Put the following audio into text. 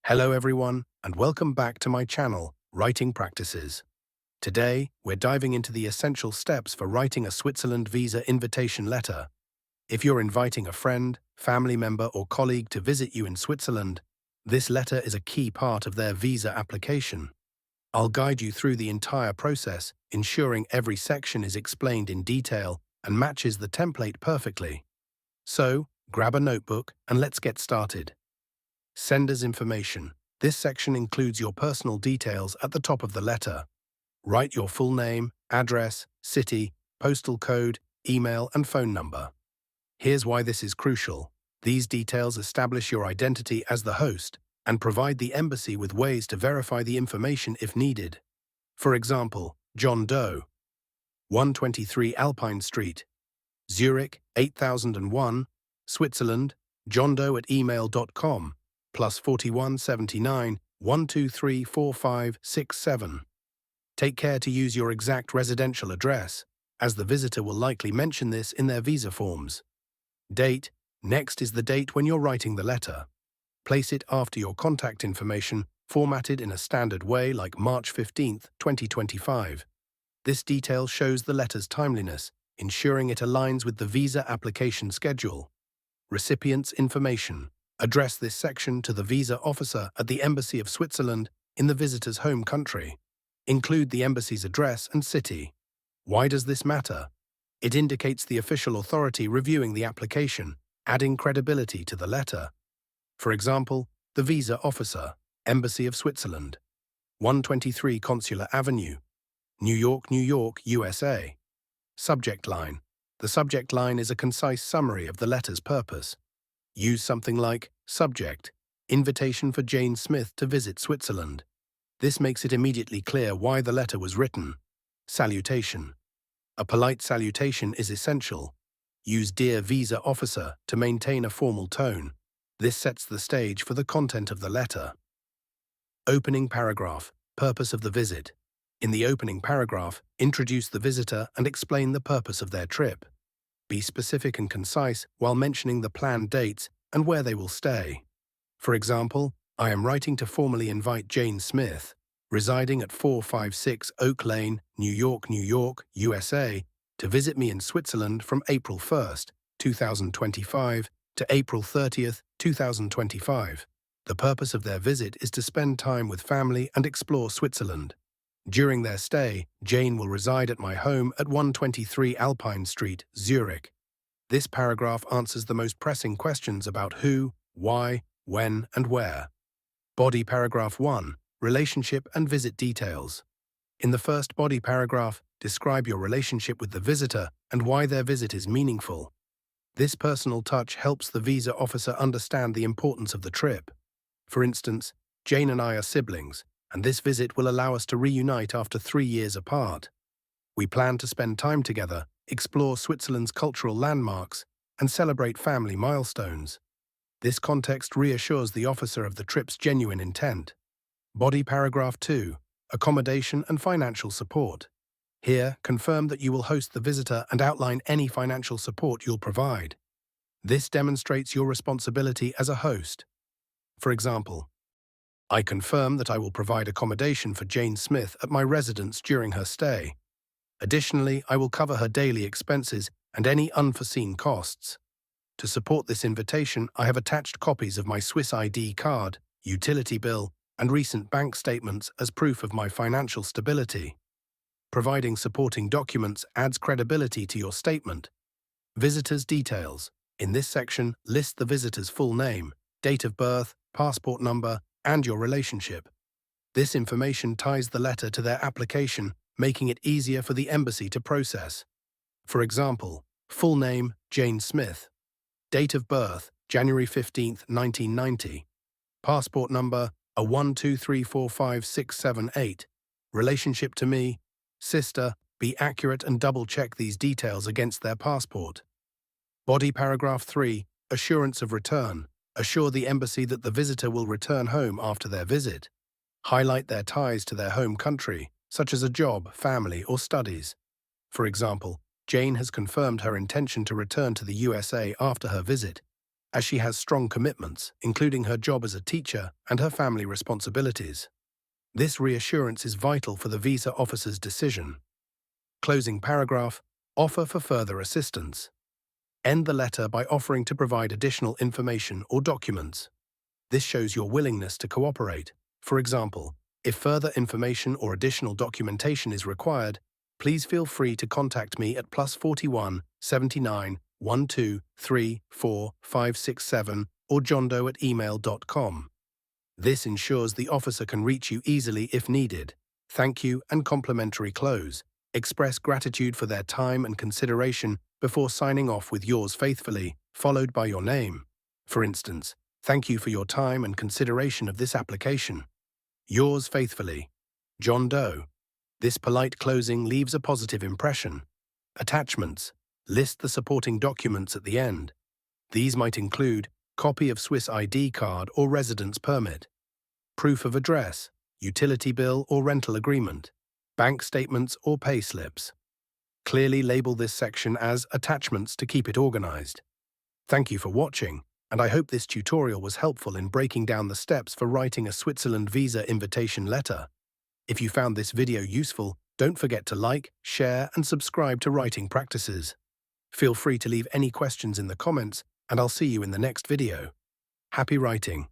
Hello everyone, and welcome back to my channel, Writing Practices. Today, we're diving into the essential steps for writing a Switzerland visa invitation letter. If you're inviting a friend, family member, or colleague to visit you in Switzerland, this letter is a key part of their visa application. I'll guide you through the entire process, ensuring every section is explained in detail and matches the template perfectly. So, grab a notebook and let's get started. Sender's information. This section includes your personal details at the top of the letter. Write your full name, address, city, postal code, email, and phone number. Here's why this is crucial. These details establish your identity as the host and provide the embassy with ways to verify the information if needed. For example, John Doe, 123 Alpine Street, Zurich, 8001, Switzerland, johndoe@email.com. plus 4179 1234567. Take care to use your exact residential address, as the visitor will likely mention this in their visa forms. Date. Next is the date when you're writing the letter. Place it after your contact information, formatted in a standard way like March 15th, 2025. This detail shows the letter's timeliness, ensuring it aligns with the visa application schedule. Recipient's information. Address this section to the visa officer at the Embassy of Switzerland in the visitor's home country. Include the embassy's address and city. Why does this matter? It indicates the official authority reviewing the application, adding credibility to the letter. For example, the visa officer, Embassy of Switzerland, 123 Consular Avenue, New York, New York, USA. Subject line. The subject line is a concise summary of the letter's purpose. Use something like, subject, invitation for Jane Smith to visit Switzerland. This makes it immediately clear why the letter was written. Salutation. A polite salutation is essential. Use Dear Visa Officer to maintain a formal tone. This sets the stage for the content of the letter. Opening paragraph. Purpose of the visit. In the opening paragraph, introduce the visitor and explain the purpose of their trip. Be specific and concise while mentioning the planned dates and where they will stay. For example, I am writing to formally invite Jane Smith, residing at 456 Oak Lane, New York, New York, USA, to visit me in Switzerland from April 1st, 2025 to April 30th, 2025. The purpose of their visit is to spend time with family and explore Switzerland. During their stay, Jane will reside at my home at 123 Alpine Street, Zurich. This paragraph answers the most pressing questions about who, why, when, and where. Body paragraph 1. Relationship and visit details. In the first body paragraph, describe your relationship with the visitor and why their visit is meaningful. This personal touch helps the visa officer understand the importance of the trip. For instance, Jane and I are siblings, and this visit will allow us to reunite after 3 years apart. We plan to spend time together, explore Switzerland's cultural landmarks, and celebrate family milestones. This context reassures the officer of the trip's genuine intent. Body paragraph 2. Accommodation and financial support. Here, confirm that you will host the visitor and outline any financial support you'll provide. This demonstrates your responsibility as a host. For example, I confirm that I will provide accommodation for Jane Smith at my residence during her stay. Additionally, I will cover her daily expenses and any unforeseen costs. To support this invitation, I have attached copies of my Swiss ID card, utility bill, and recent bank statements as proof of my financial stability. Providing supporting documents adds credibility to your statement. Visitor's details. In this section, list the visitor's full name, date of birth, passport number, and your relationship. This information ties the letter to their application, making it easier for the embassy to process. For example, full name, Jane Smith. Date of birth, January 15, 1990. Passport number, a 123456778. Relationship to me, sister. Be accurate and double-check these details against their passport. Body paragraph 3. Assurance of return. Assure the embassy that the visitor will return home after their visit. Highlight their ties to their home country, such as a job, family, or studies. For example, Jane has confirmed her intention to return to the USA after her visit. as she has strong commitments, including her job as a teacher and her family responsibilities. This reassurance is vital for the visa officer's decision. Closing paragraph, offer for further assistance. End the letter by offering to provide additional information or documents. This shows your willingness to cooperate. For example, if further information or additional documentation is required, please feel free to contact me at +41 79 12 3 4 5 6 7 or johndoe@email.com. This ensures the officer can reach you easily if needed. Thank you and complimentary close. Express gratitude for their time and consideration before signing off with yours faithfully, followed by your name. For instance, thank you for your time and consideration of this application. Yours faithfully, John Doe. This polite closing leaves a positive impression. Attachments. List the supporting documents at the end. These might include copy of Swiss ID card or residence permit, proof of address, utility bill or rental agreement, bank statements or pay slips. Clearly label this section as attachments to keep it organized. Thank you for watching, and I hope this tutorial was helpful in breaking down the steps for writing a Switzerland visa invitation letter. If you found this video useful, don't forget to like, share, and subscribe to Writing Practices. Feel free to leave any questions in the comments, and I'll see you in the next video. Happy writing!